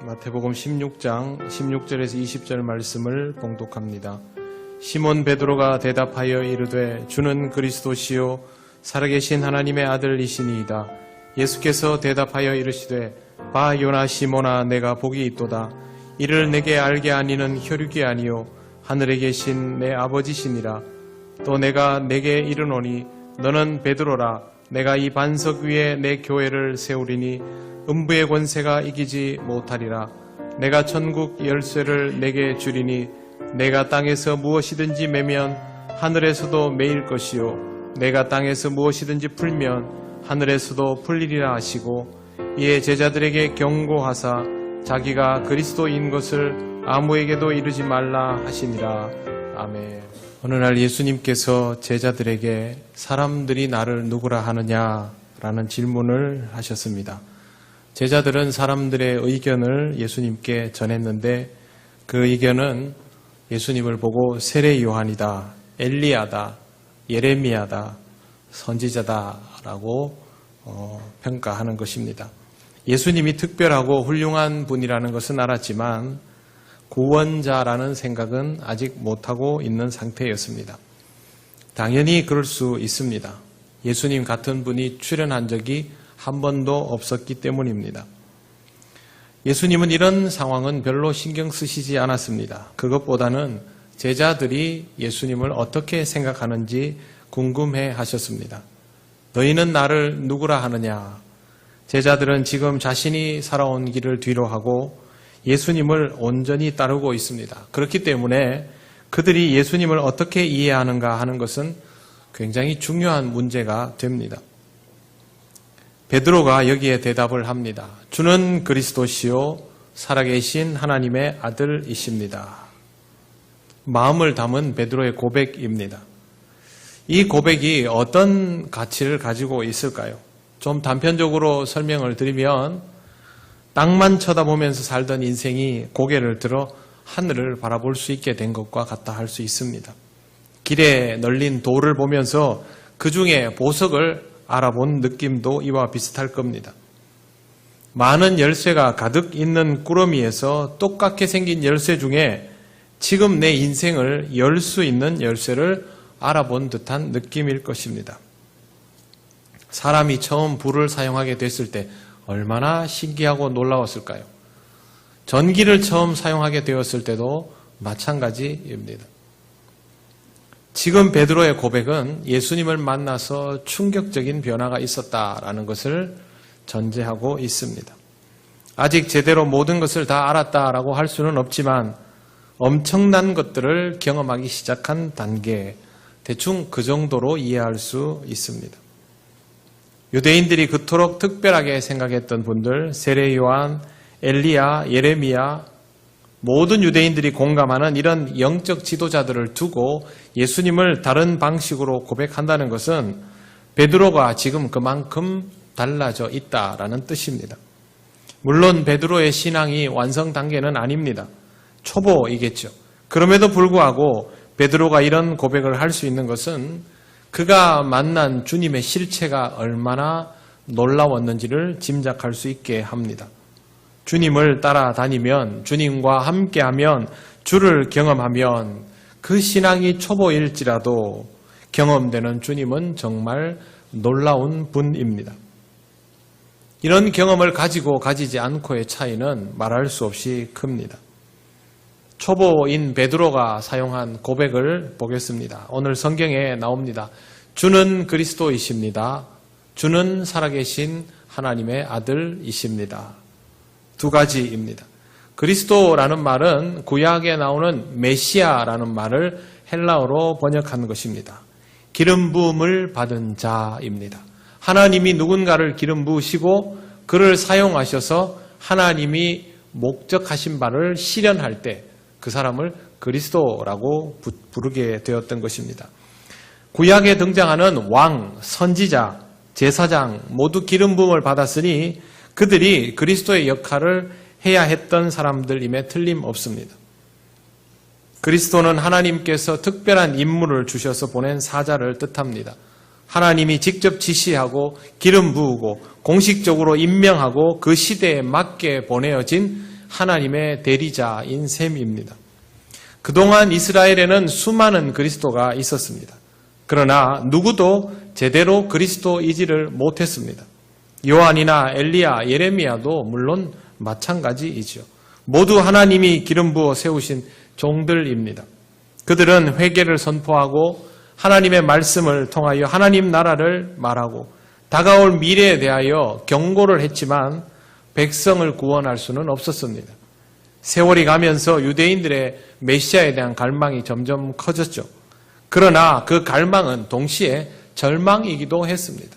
마태복음 16장 16절에서 20절 말씀을 봉독합니다. 시몬 베드로가 대답하여 이르되 주는 그리스도시요 살아계신 하나님의 아들이시니이다. 예수께서 대답하여 이르시되 봐 요나 시몬아 내가 복이 있도다. 이를 내게 알게 하니는 혈육이 아니요 하늘에 계신 내 아버지시니라. 또 내가 내게 이르노니 너는 베드로라. 내가 이 반석 위에 내 교회를 세우리니 음부의 권세가 이기지 못하리라. 내가 천국 열쇠를 내게 주리니 내가 땅에서 무엇이든지 매면 하늘에서도 매일 것이요 내가 땅에서 무엇이든지 풀면 하늘에서도 풀리리라 하시고 이에 제자들에게 경고하사 자기가 그리스도인 것을 아무에게도 이르지 말라 하시니라. 아멘. 어느 날 예수님께서 제자들에게 사람들이 나를 누구라 하느냐라는 질문을 하셨습니다. 제자들은 사람들의 의견을 예수님께 전했는데 그 의견은 예수님을 보고 세례 요한이다, 엘리야다, 예레미야다, 선지자다라고 평가하는 것입니다. 예수님이 특별하고 훌륭한 분이라는 것은 알았지만 구원자라는 생각은 아직 못하고 있는 상태였습니다. 당연히 그럴 수 있습니다. 예수님 같은 분이 출현한 적이 한 번도 없었기 때문입니다. 예수님은 이런 상황은 별로 신경 쓰시지 않았습니다. 그것보다는 제자들이 예수님을 어떻게 생각하는지 궁금해 하셨습니다. 너희는 나를 누구라 하느냐? 제자들은 지금 자신이 살아온 길을 뒤로하고 예수님을 온전히 따르고 있습니다. 그렇기 때문에 그들이 예수님을 어떻게 이해하는가 하는 것은 굉장히 중요한 문제가 됩니다. 베드로가 여기에 대답을 합니다. 주는 그리스도시요 살아계신 하나님의 아들이십니다. 마음을 담은 베드로의 고백입니다. 이 고백이 어떤 가치를 가지고 있을까요? 좀 단편적으로 설명을 드리면 땅만 쳐다보면서 살던 인생이 고개를 들어 하늘을 바라볼 수 있게 된 것과 같다 할 수 있습니다. 길에 널린 돌을 보면서 그 중에 보석을 알아본 느낌도 이와 비슷할 겁니다. 많은 열쇠가 가득 있는 꾸러미에서 똑같게 생긴 열쇠 중에 지금 내 인생을 열 수 있는 열쇠를 알아본 듯한 느낌일 것입니다. 사람이 처음 불을 사용하게 됐을 때 얼마나 신기하고 놀라웠을까요? 전기를 처음 사용하게 되었을 때도 마찬가지입니다. 지금 베드로의 고백은 예수님을 만나서 충격적인 변화가 있었다라는 것을 전제하고 있습니다. 아직 제대로 모든 것을 다 알았다라고 할 수는 없지만 엄청난 것들을 경험하기 시작한 단계, 대충 그 정도로 이해할 수 있습니다. 유대인들이 그토록 특별하게 생각했던 분들, 세례 요한, 엘리야, 예레미야, 모든 유대인들이 공감하는 이런 영적 지도자들을 두고 예수님을 다른 방식으로 고백한다는 것은 베드로가 지금 그만큼 달라져 있다라는 뜻입니다. 물론 베드로의 신앙이 완성 단계는 아닙니다. 초보이겠죠. 그럼에도 불구하고 베드로가 이런 고백을 할 수 있는 것은 그가 만난 주님의 실체가 얼마나 놀라웠는지를 짐작할 수 있게 합니다. 주님을 따라다니면, 주님과 함께하면, 주를 경험하면 그 신앙이 초보일지라도 경험되는 주님은 정말 놀라운 분입니다. 이런 경험을 가지고 가지지 않고의 차이는 말할 수 없이 큽니다. 초보인 베드로가 사용한 고백을 보겠습니다. 오늘 성경에 나옵니다. 주는 그리스도이십니다. 주는 살아계신 하나님의 아들이십니다. 두 가지입니다. 그리스도라는 말은 구약에 나오는 메시아라는 말을 헬라어로 번역한 것입니다. 기름 부음을 받은 자입니다. 하나님이 누군가를 기름 부으시고 그를 사용하셔서 하나님이 목적하신 바를 실현할 때 그 사람을 그리스도라고 부르게 되었던 것입니다. 구약에 등장하는 왕, 선지자, 제사장 모두 기름 부음을 받았으니 그들이 그리스도의 역할을 해야 했던 사람들임에 틀림없습니다. 그리스도는 하나님께서 특별한 임무를 주셔서 보낸 사자를 뜻합니다. 하나님이 직접 지시하고 기름 부으고 공식적으로 임명하고 그 시대에 맞게 보내어진 하나님의 대리자인 셈입니다. 그동안 이스라엘에는 수많은 그리스도가 있었습니다. 그러나 누구도 제대로 그리스도이지를 못했습니다. 요한이나 엘리야, 예레미야도 물론 마찬가지이죠. 모두 하나님이 기름 부어 세우신 종들입니다. 그들은 회개를 선포하고 하나님의 말씀을 통하여 하나님 나라를 말하고 다가올 미래에 대하여 경고를 했지만 백성을 구원할 수는 없었습니다. 세월이 가면서 유대인들의 메시아에 대한 갈망이 점점 커졌죠. 그러나 그 갈망은 동시에 절망이기도 했습니다.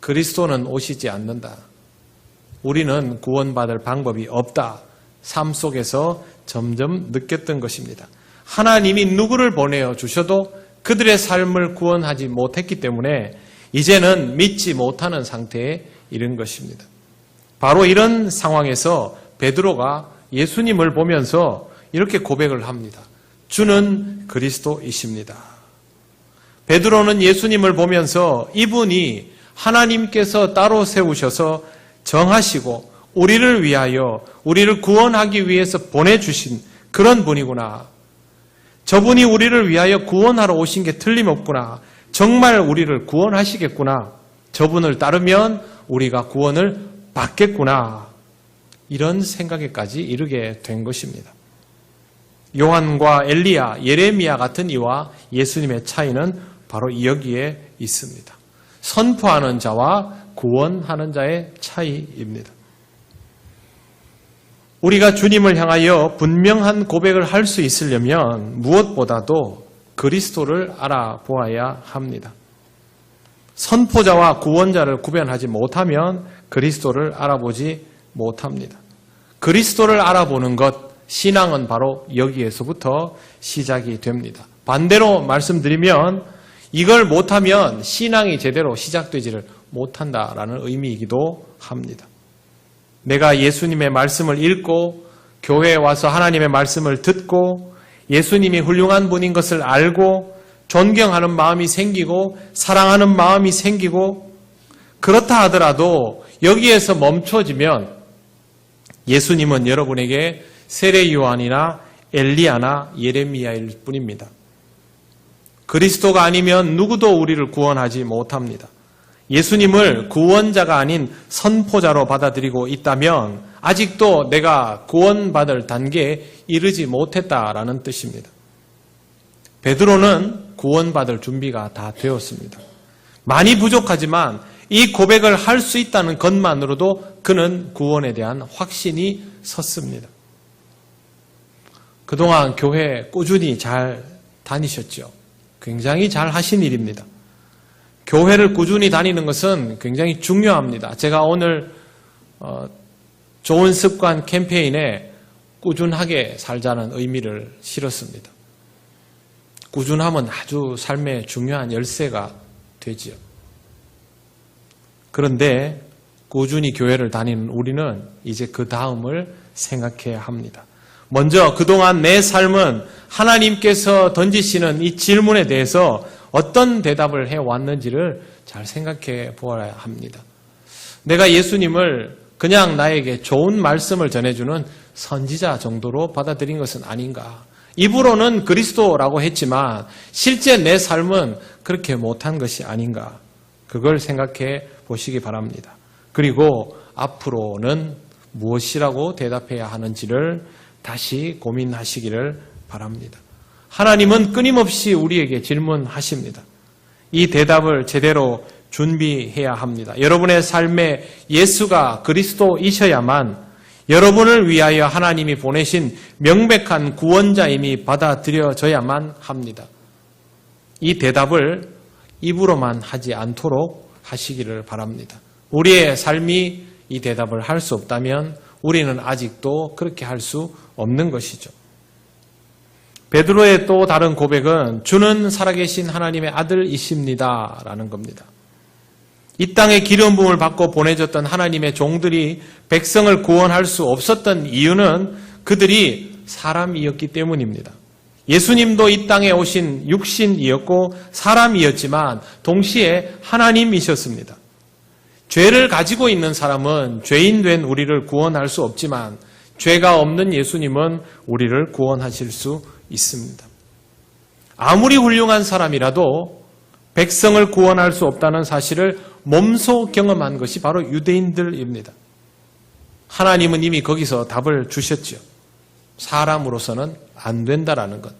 그리스도는 오시지 않는다. 우리는 구원받을 방법이 없다. 삶 속에서 점점 느꼈던 것입니다. 하나님이 누구를 보내어 주셔도 그들의 삶을 구원하지 못했기 때문에 이제는 믿지 못하는 상태에 이른 것입니다. 바로 이런 상황에서 베드로가 예수님을 보면서 이렇게 고백을 합니다. 주는 그리스도이십니다. 베드로는 예수님을 보면서 이분이 하나님께서 따로 세우셔서 정하시고 우리를 위하여 우리를 구원하기 위해서 보내주신 그런 분이구나. 저분이 우리를 위하여 구원하러 오신 게 틀림없구나. 정말 우리를 구원하시겠구나. 저분을 따르면 우리가 구원을 받겠구나. 이런 생각에까지 이르게 된 것입니다. 요한과 엘리야, 예레미야 같은 이와 예수님의 차이는 바로 여기에 있습니다. 선포하는 자와 구원하는 자의 차이입니다. 우리가 주님을 향하여 분명한 고백을 할 수 있으려면 무엇보다도 그리스도를 알아보아야 합니다. 선포자와 구원자를 구별하지 못하면 그리스도를 알아보지 못합니다. 그리스도를 알아보는 것, 신앙은 바로 여기에서부터 시작이 됩니다. 반대로 말씀드리면 이걸 못하면 신앙이 제대로 시작되지를 못한다라는 의미이기도 합니다. 내가 예수님의 말씀을 읽고 교회에 와서 하나님의 말씀을 듣고 예수님이 훌륭한 분인 것을 알고 존경하는 마음이 생기고 사랑하는 마음이 생기고 그렇다 하더라도 여기에서 멈춰지면 예수님은 여러분에게 세례 요한이나 엘리야나 예레미야일 뿐입니다. 그리스도가 아니면 누구도 우리를 구원하지 못합니다. 예수님을 구원자가 아닌 선포자로 받아들이고 있다면 아직도 내가 구원받을 단계에 이르지 못했다라는 뜻입니다. 베드로는 구원받을 준비가 다 되었습니다. 많이 부족하지만 이 고백을 할 수 있다는 것만으로도 그는 구원에 대한 확신이 섰습니다. 그동안 교회 꾸준히 잘 다니셨죠. 굉장히 잘 하신 일입니다. 교회를 꾸준히 다니는 것은 굉장히 중요합니다. 제가 오늘 좋은 습관 캠페인에 꾸준하게 살자는 의미를 실었습니다. 꾸준함은 아주 삶의 중요한 열쇠가 되지요. 그런데 꾸준히 교회를 다니는 우리는 이제 그 다음을 생각해야 합니다. 먼저 그동안 내 삶은 하나님께서 던지시는 이 질문에 대해서 어떤 대답을 해왔는지를 잘 생각해 보아야 합니다. 내가 예수님을 그냥 나에게 좋은 말씀을 전해주는 선지자 정도로 받아들인 것은 아닌가. 입으로는 그리스도라고 했지만 실제 내 삶은 그렇게 못한 것이 아닌가. 그걸 생각해 보시기 바랍니다. 그리고 앞으로는 무엇이라고 대답해야 하는지를 다시 고민하시기를 바랍니다. 하나님은 끊임없이 우리에게 질문하십니다. 이 대답을 제대로 준비해야 합니다. 여러분의 삶에 예수가 그리스도이셔야만 여러분을 위하여 하나님이 보내신 명백한 구원자임이 받아들여져야만 합니다. 이 대답을 입으로만 하지 않도록 하시기를 바랍니다. 우리의 삶이 이 대답을 할 수 없다면 우리는 아직도 그렇게 할 수 없는 것이죠. 베드로의 또 다른 고백은 주는 살아계신 하나님의 아들이십니다 라는 겁니다. 이 땅에 기름 부음을 받고 보내졌던 하나님의 종들이 백성을 구원할 수 없었던 이유는 그들이 사람이었기 때문입니다. 예수님도 이 땅에 오신 육신이었고 사람이었지만 동시에 하나님이셨습니다. 죄를 가지고 있는 사람은 죄인 된 우리를 구원할 수 없지만 죄가 없는 예수님은 우리를 구원하실 수 있습니다. 아무리 훌륭한 사람이라도 백성을 구원할 수 없다는 사실을 몸소 경험한 것이 바로 유대인들입니다. 하나님은 이미 거기서 답을 주셨죠. 사람으로서는 안 된다라는 것.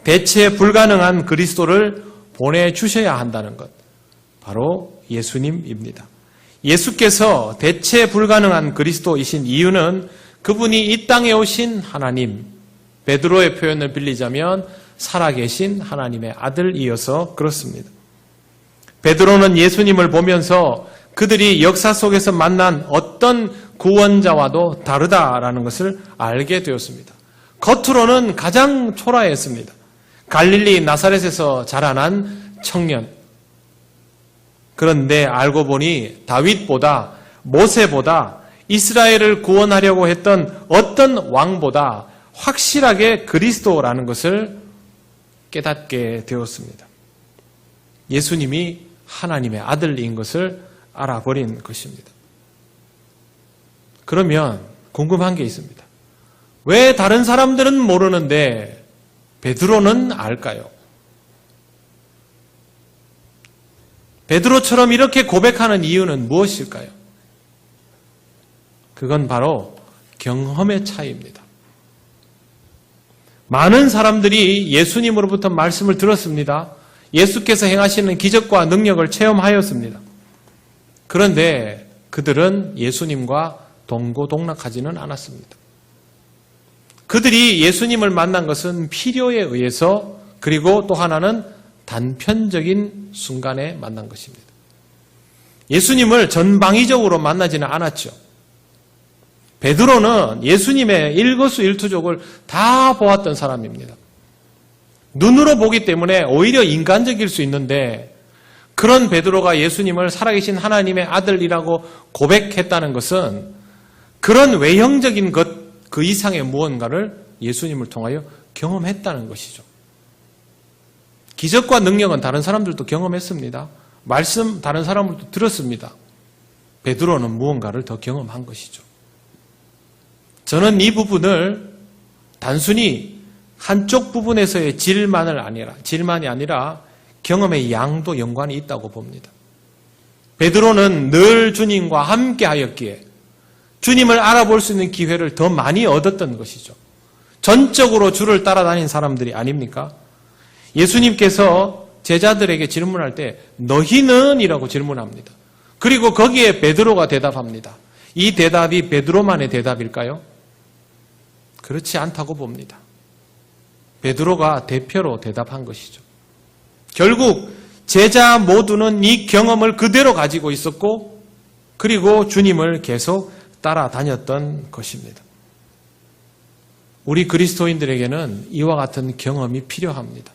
대체 불가능한 그리스도를 보내주셔야 한다는 것. 바로 예수님입니다. 예수께서 대체 불가능한 그리스도이신 이유는 그분이 이 땅에 오신 하나님, 베드로의 표현을 빌리자면 살아계신 하나님의 아들이어서 그렇습니다. 베드로는 예수님을 보면서 그들이 역사 속에서 만난 어떤 구원자와도 다르다라는 것을 알게 되었습니다. 겉으로는 가장 초라했습니다. 갈릴리 나사렛에서 자라난 청년. 그런데 알고 보니 다윗보다, 모세보다, 이스라엘을 구원하려고 했던 어떤 왕보다 확실하게 그리스도라는 것을 깨닫게 되었습니다. 예수님이 하나님의 아들인 것을 알아버린 것입니다. 그러면 궁금한 게 있습니다. 왜 다른 사람들은 모르는데 베드로는 알까요? 베드로처럼 이렇게 고백하는 이유는 무엇일까요? 그건 바로 경험의 차이입니다. 많은 사람들이 예수님으로부터 말씀을 들었습니다. 예수께서 행하시는 기적과 능력을 체험하였습니다. 그런데 그들은 예수님과 동고동락하지는 않았습니다. 그들이 예수님을 만난 것은 필요에 의해서, 그리고 또 하나는 단편적인 순간에 만난 것입니다. 예수님을 전방위적으로 만나지는 않았죠. 베드로는 예수님의 일거수일투족을 다 보았던 사람입니다. 눈으로 보기 때문에 오히려 인간적일 수 있는데, 그런 베드로가 예수님을 살아계신 하나님의 아들이라고 고백했다는 것은 그런 외형적인 것 그 이상의 무언가를 예수님을 통하여 경험했다는 것이죠. 기적과 능력은 다른 사람들도 경험했습니다. 말씀 다른 사람들도 들었습니다. 베드로는 무언가를 더 경험한 것이죠. 저는 이 부분을 단순히 한쪽 부분에서의 질만이 아니라 경험의 양도 연관이 있다고 봅니다. 베드로는 늘 주님과 함께 하였기에 주님을 알아볼 수 있는 기회를 더 많이 얻었던 것이죠. 전적으로 주를 따라다닌 사람들이 아닙니까? 예수님께서 제자들에게 질문할 때 너희는? 이라고 질문합니다. 그리고 거기에 베드로가 대답합니다. 이 대답이 베드로만의 대답일까요? 그렇지 않다고 봅니다. 베드로가 대표로 대답한 것이죠. 결국 제자 모두는 이 경험을 그대로 가지고 있었고, 그리고 주님을 계속 따라다녔던 것입니다. 우리 그리스도인들에게는 이와 같은 경험이 필요합니다.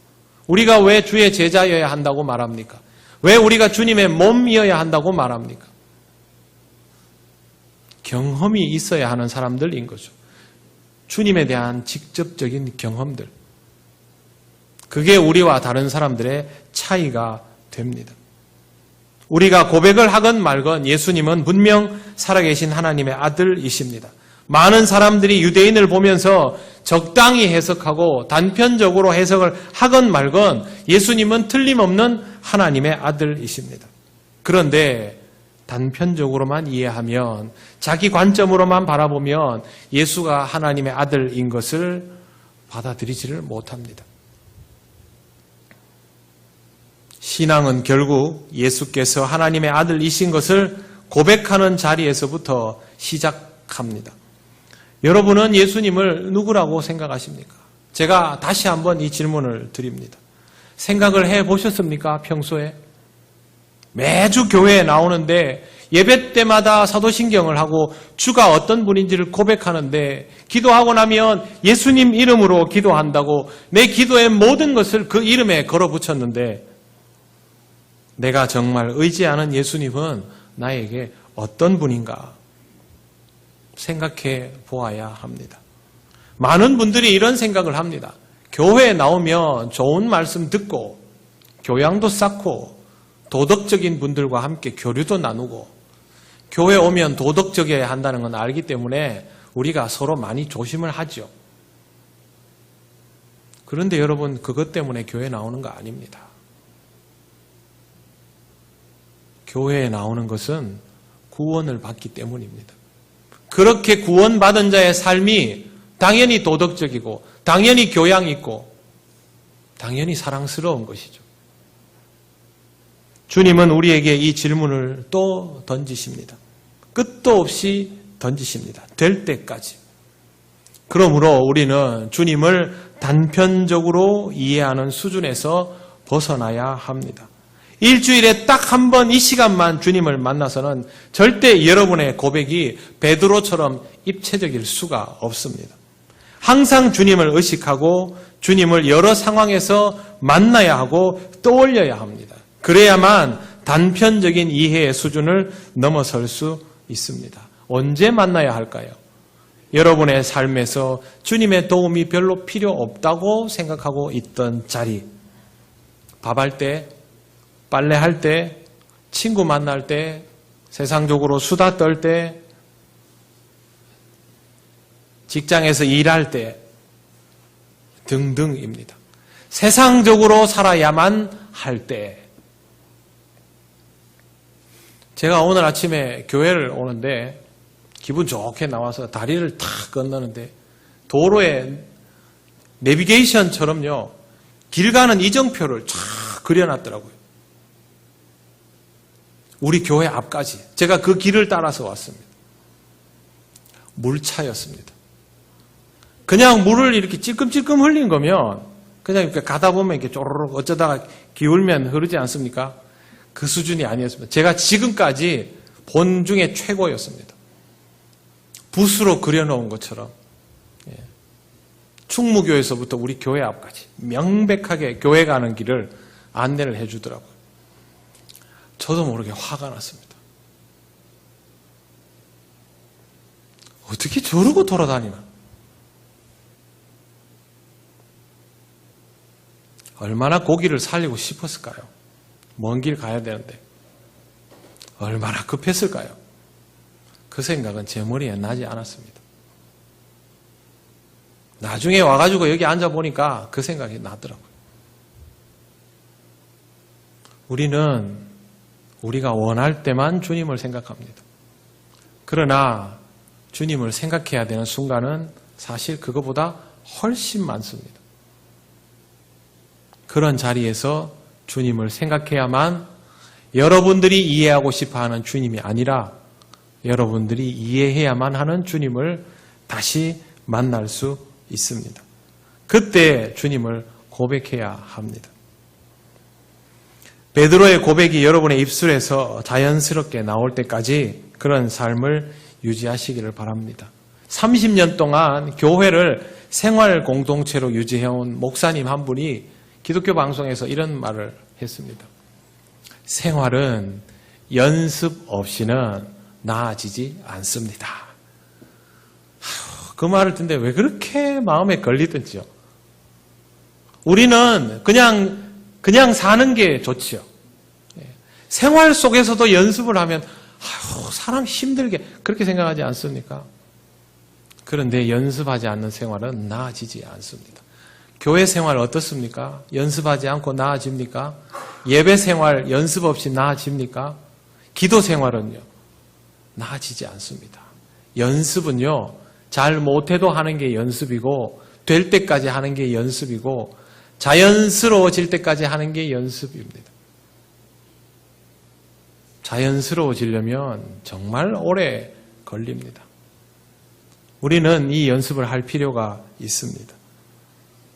우리가 왜 주의 제자여야 한다고 말합니까? 왜 우리가 주님의 몸이어야 한다고 말합니까? 경험이 있어야 하는 사람들인 거죠. 주님에 대한 직접적인 경험들. 그게 우리와 다른 사람들의 차이가 됩니다. 우리가 고백을 하건 말건 예수님은 분명 살아계신 하나님의 아들이십니다. 많은 사람들이 유대인을 보면서 적당히 해석하고 단편적으로 해석을 하건 말건 예수님은 틀림없는 하나님의 아들이십니다. 그런데 단편적으로만 이해하면, 자기 관점으로만 바라보면 예수가 하나님의 아들인 것을 받아들이지를 못합니다. 신앙은 결국 예수께서 하나님의 아들이신 것을 고백하는 자리에서부터 시작합니다. 여러분은 예수님을 누구라고 생각하십니까? 제가 다시 한번 이 질문을 드립니다. 생각을 해보셨습니까? 평소에? 매주 교회에 나오는데 예배 때마다 사도신경을 하고 주가 어떤 분인지를 고백하는데, 기도하고 나면 예수님 이름으로 기도한다고 내 기도의 모든 것을 그 이름에 걸어 붙였는데, 내가 정말 의지하는 예수님은 나에게 어떤 분인가 생각해 보아야 합니다. 많은 분들이 이런 생각을 합니다. 교회에 나오면 좋은 말씀 듣고 교양도 쌓고 도덕적인 분들과 함께 교류도 나누고, 교회 오면 도덕적이어야 한다는 건 알기 때문에 우리가 서로 많이 조심을 하죠. 그런데 여러분, 그것 때문에 교회 나오는 거 아닙니다. 교회에 나오는 것은 구원을 받기 때문입니다. 그렇게 구원받은 자의 삶이 당연히 도덕적이고 당연히 교양 있고 당연히 사랑스러운 것이죠. 주님은 우리에게 이 질문을 또 던지십니다. 끝도 없이 던지십니다. 될 때까지. 그러므로 우리는 주님을 단편적으로 이해하는 수준에서 벗어나야 합니다. 일주일에 딱 한 번 이 시간만 주님을 만나서는 절대 여러분의 고백이 베드로처럼 입체적일 수가 없습니다. 항상 주님을 의식하고 주님을 여러 상황에서 만나야 하고 떠올려야 합니다. 그래야만 단편적인 이해의 수준을 넘어설 수 있습니다. 언제 만나야 할까요? 여러분의 삶에서 주님의 도움이 별로 필요 없다고 생각하고 있던 자리, 밥할 때, 빨래할 때, 친구 만날 때, 세상적으로 수다 떨 때, 직장에서 일할 때 등등입니다. 세상적으로 살아야만 할 때. 제가 오늘 아침에 교회를 오는데 기분 좋게 나와서 다리를 탁 건너는데 도로에 내비게이션처럼요, 길 가는 이정표를 쫙 그려놨더라고요. 우리 교회 앞까지. 제가 그 길을 따라서 왔습니다. 물차였습니다. 그냥 물을 이렇게 찔끔찔끔 흘린 거면 그냥 이렇게 가다 보면 이렇게 쪼르륵 어쩌다가 기울면 흐르지 않습니까? 그 수준이 아니었습니다. 제가 지금까지 본 중에 최고였습니다. 붓으로 그려놓은 것처럼 충무교에서부터 우리 교회 앞까지 명백하게 교회 가는 길을 안내를 해주더라고요. 저도 모르게 화가 났습니다. 어떻게 저러고 돌아다니나? 얼마나 고기를 살리고 싶었을까요? 먼 길 가야 되는데 얼마나 급했을까요? 그 생각은 제 머리에 나지 않았습니다. 나중에 와가지고 여기 앉아보니까 그 생각이 나더라고요. 우리는 우리가 원할 때만 주님을 생각합니다. 그러나 주님을 생각해야 되는 순간은 사실 그거보다 훨씬 많습니다. 그런 자리에서 주님을 생각해야만 여러분들이 이해하고 싶어하는 주님이 아니라 여러분들이 이해해야만 하는 주님을 다시 만날 수 있습니다. 그때 주님을 고백해야 합니다. 베드로의 고백이 여러분의 입술에서 자연스럽게 나올 때까지 그런 삶을 유지하시기를 바랍니다. 30년 동안 교회를 생활 공동체로 유지해온 목사님 한 분이 기독교 방송에서 이런 말을 했습니다. 생활은 연습 없이는 나아지지 않습니다. 그 말을 듣는데 왜 그렇게 마음에 걸리든지요. 우리는 그냥 사는 게 좋지요. 생활 속에서도 연습을 하면 사람 힘들게 그렇게 생각하지 않습니까? 그런데 연습하지 않는 생활은 나아지지 않습니다. 교회 생활 어떻습니까? 연습하지 않고 나아집니까? 예배 생활 연습 없이 나아집니까? 기도 생활은요, 나아지지 않습니다. 연습은요, 잘 못해도 하는 게 연습이고 될 때까지 하는 게 연습이고 자연스러워질 때까지 하는 게 연습입니다. 자연스러워지려면 정말 오래 걸립니다. 우리는 이 연습을 할 필요가 있습니다.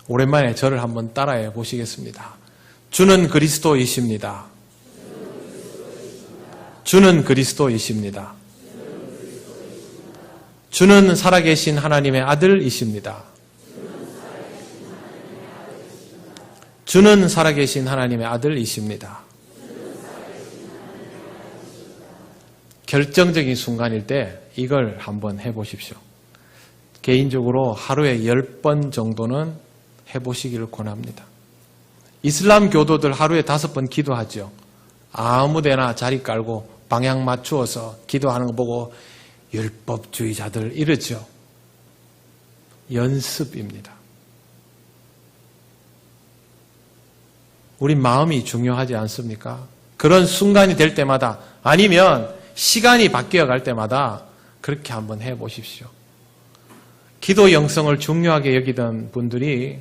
오랜만에 저를 한번 따라해 보시겠습니다. 주는 그리스도이십니다. 주는 그리스도이십니다. 주는 살아계신 하나님의 아들이십니다. 주는 살아계신 하나님의 아들이십니다. 결정적인 순간일 때 이걸 한번 해보십시오. 개인적으로 하루에 10번 정도는 해보시기를 권합니다. 이슬람 교도들 하루에 5번 기도하죠. 아무데나 자리 깔고 방향 맞추어서 기도하는 거 보고 율법주의자들 이러죠. 연습입니다. 우리 마음이 중요하지 않습니까? 그런 순간이 될 때마다 아니면 시간이 바뀌어 갈 때마다 그렇게 한번 해보십시오. 기도 영성을 중요하게 여기던 분들이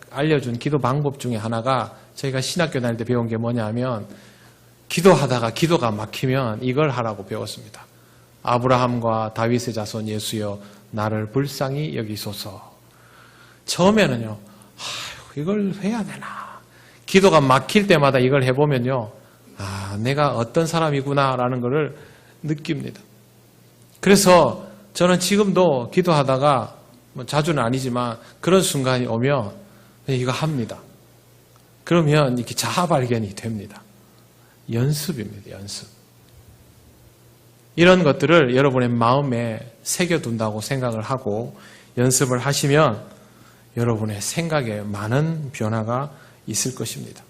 알려준 기도 방법 중에 하나가 저희가 신학교 다닐 때 배운 게 뭐냐 하면 기도하다가 기도가 막히면 이걸 하라고 배웠습니다. 아브라함과 다윗의 자손 예수여 나를 불쌍히 여기소서. 처음에는요. 이걸 해야 되나. 기도가 막힐 때마다 이걸 해보면요. 내가 어떤 사람이구나라는 것을 느낍니다. 그래서 저는 지금도 기도하다가 자주는 아니지만 그런 순간이 오면 이거 합니다. 그러면 이렇게 자아 발견이 됩니다. 연습입니다. 연습. 이런 것들을 여러분의 마음에 새겨둔다고 생각을 하고 연습을 하시면 여러분의 생각에 많은 변화가 있을 것입니다.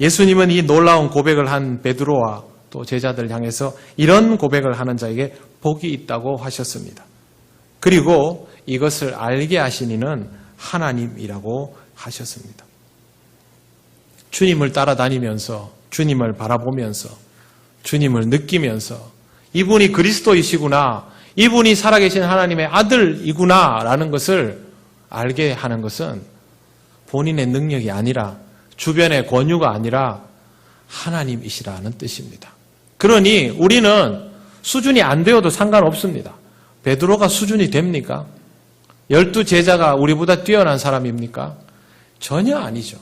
예수님은 이 놀라운 고백을 한 베드로와 또 제자들 향해서 이런 고백을 하는 자에게 복이 있다고 하셨습니다. 그리고 이것을 알게 하신 이는 하나님이라고 하셨습니다. 주님을 따라다니면서 주님을 바라보면서 주님을 느끼면서 이분이 그리스도이시구나, 이분이 살아계신 하나님의 아들이구나 라는 것을 알게 하는 것은 본인의 능력이 아니라 주변의 권유가 아니라 하나님이시라는 뜻입니다. 그러니 우리는 수준이 안 되어도 상관없습니다. 베드로가 수준이 됩니까? 12제자가 우리보다 뛰어난 사람입니까? 전혀 아니죠.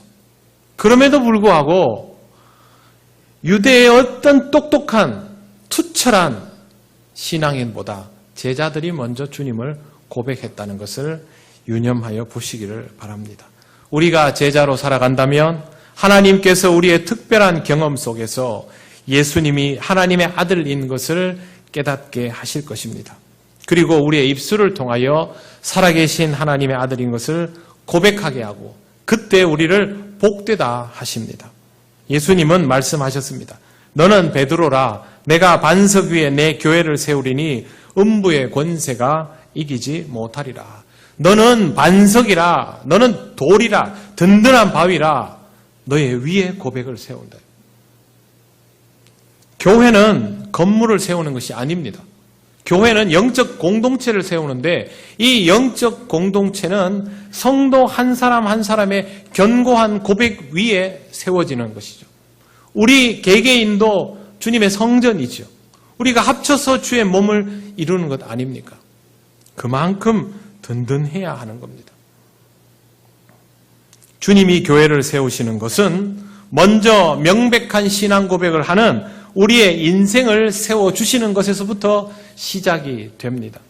그럼에도 불구하고 유대의 어떤 똑똑한 투철한 신앙인보다 제자들이 먼저 주님을 고백했다는 것을 유념하여 보시기를 바랍니다. 우리가 제자로 살아간다면 하나님께서 우리의 특별한 경험 속에서 예수님이 하나님의 아들인 것을 깨닫게 하실 것입니다. 그리고 우리의 입술을 통하여 살아계신 하나님의 아들인 것을 고백하게 하고 그때 우리를 복되다 하십니다. 예수님은 말씀하셨습니다. 너는 베드로라 내가 반석 위에 내 교회를 세우리니 음부의 권세가 이기지 못하리라. 너는 반석이라 너는 돌이라 든든한 바위라 너의 위에 고백을 세운다. 교회는 건물을 세우는 것이 아닙니다. 교회는 영적 공동체를 세우는데 이 영적 공동체는 성도 한 사람 한 사람의 견고한 고백 위에 세워지는 것이죠. 우리 개개인도 주님의 성전이죠. 우리가 합쳐서 주의 몸을 이루는 것 아닙니까? 그만큼 든든해야 하는 겁니다. 주님이 교회를 세우시는 것은 먼저 명백한 신앙 고백을 하는 우리의 인생을 세워주시는 것에서부터 시작이 됩니다.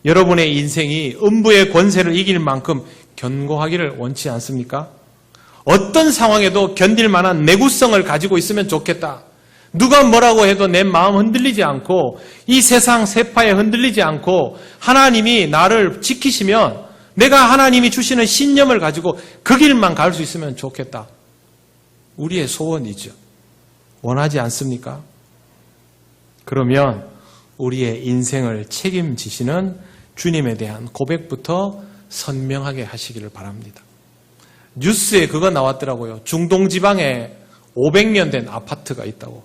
여러분의 인생이 음부의 권세를 이길 만큼 견고하기를 원치 않습니까? 어떤 상황에도 견딜 만한 내구성을 가지고 있으면 좋겠다. 누가 뭐라고 해도 내 마음 흔들리지 않고 이 세상 세파에 흔들리지 않고 하나님이 나를 지키시면 내가 하나님이 주시는 신념을 가지고 그 길만 갈 수 있으면 좋겠다. 우리의 소원이죠. 원하지 않습니까? 그러면 우리의 인생을 책임지시는 주님에 대한 고백부터 선명하게 하시기를 바랍니다. 뉴스에 그거 나왔더라고요. 중동 지방에 500년 된 아파트가 있다고.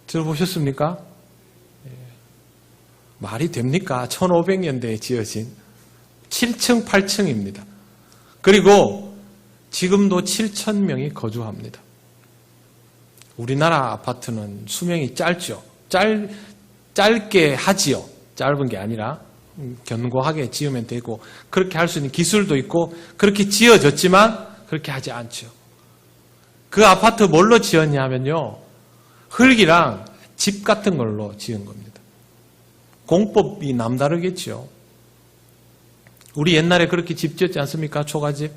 들어보셨습니까? 말이 됩니까? 1500년대에 지어진 7층, 8층입니다. 그리고 지금도 7,000명이 거주합니다. 우리나라 아파트는 수명이 짧죠. 짧게 하지요. 짧은 게 아니라 견고하게 지으면 되고 그렇게 할 수 있는 기술도 있고 그렇게 지어졌지만 그렇게 하지 않죠. 그 아파트 뭘로 지었냐면요. 흙이랑 집 같은 걸로 지은 겁니다. 공법이 남다르겠죠. 우리 옛날에 그렇게 집 지었지 않습니까? 초가집.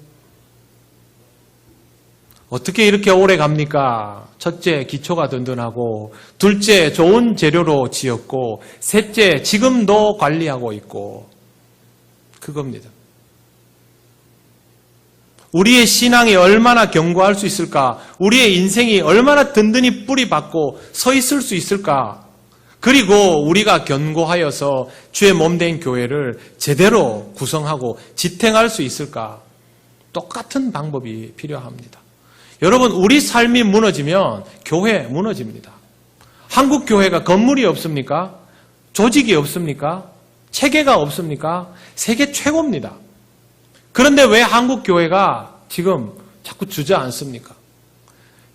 어떻게 이렇게 오래 갑니까? 첫째, 기초가 든든하고 둘째, 좋은 재료로 지었고 셋째, 지금도 관리하고 있고 그겁니다. 우리의 신앙이 얼마나 견고할 수 있을까? 우리의 인생이 얼마나 든든히 뿌리 박고 서 있을 수 있을까? 그리고 우리가 견고하여서 주의 몸된 교회를 제대로 구성하고 지탱할 수 있을까? 똑같은 방법이 필요합니다. 여러분, 우리 삶이 무너지면 교회 무너집니다. 한국 교회가 건물이 없습니까? 조직이 없습니까? 체계가 없습니까? 세계 최고입니다. 그런데 왜 한국 교회가 지금 자꾸 주저앉습니까?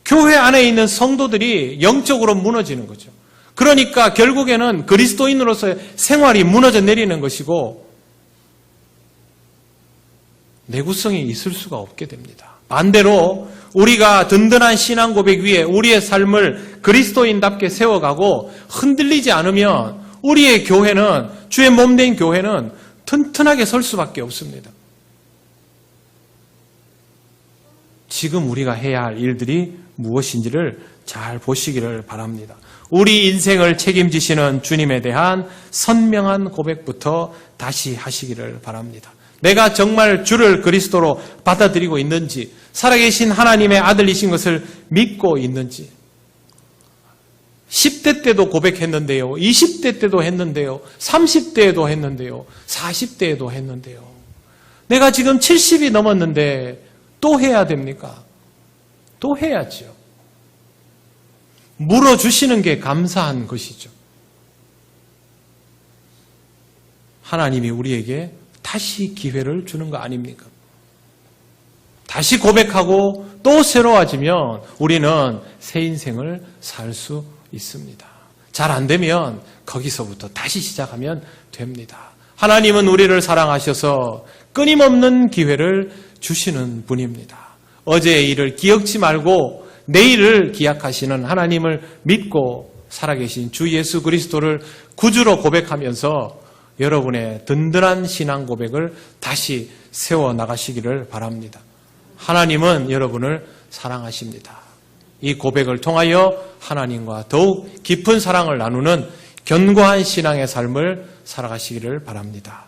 교회 안에 있는 성도들이 영적으로 무너지는 거죠. 그러니까 결국에는 그리스도인으로서의 생활이 무너져 내리는 것이고 내구성이 있을 수가 없게 됩니다. 반대로 우리가 든든한 신앙 고백 위에 우리의 삶을 그리스도인답게 세워가고 흔들리지 않으면 우리의 교회는, 주의 몸된 교회는 튼튼하게 설 수밖에 없습니다. 지금 우리가 해야 할 일들이 무엇인지를 잘 보시기를 바랍니다. 우리 인생을 책임지시는 주님에 대한 선명한 고백부터 다시 하시기를 바랍니다. 내가 정말 주를 그리스도로 받아들이고 있는지, 살아계신 하나님의 아들이신 것을 믿고 있는지. 10대 때도 고백했는데요. 20대 때도 했는데요. 30대에도 했는데요. 40대에도 했는데요. 내가 지금 70이 넘었는데 또 해야 됩니까? 또 해야죠. 물어주시는 게 감사한 것이죠. 하나님이 우리에게 다시 기회를 주는 거 아닙니까? 다시 고백하고 또 새로워지면 우리는 새 인생을 살 수 있습니다. 잘 안 되면 거기서부터 다시 시작하면 됩니다. 하나님은 우리를 사랑하셔서 끊임없는 기회를 주시는 분입니다. 어제의 일을 기억지 말고 내일을 기약하시는 하나님을 믿고 살아계신 주 예수 그리스도를 구주로 고백하면서 여러분의 든든한 신앙 고백을 다시 세워나가시기를 바랍니다. 하나님은 여러분을 사랑하십니다. 이 고백을 통하여 하나님과 더욱 깊은 사랑을 나누는 견고한 신앙의 삶을 살아가시기를 바랍니다.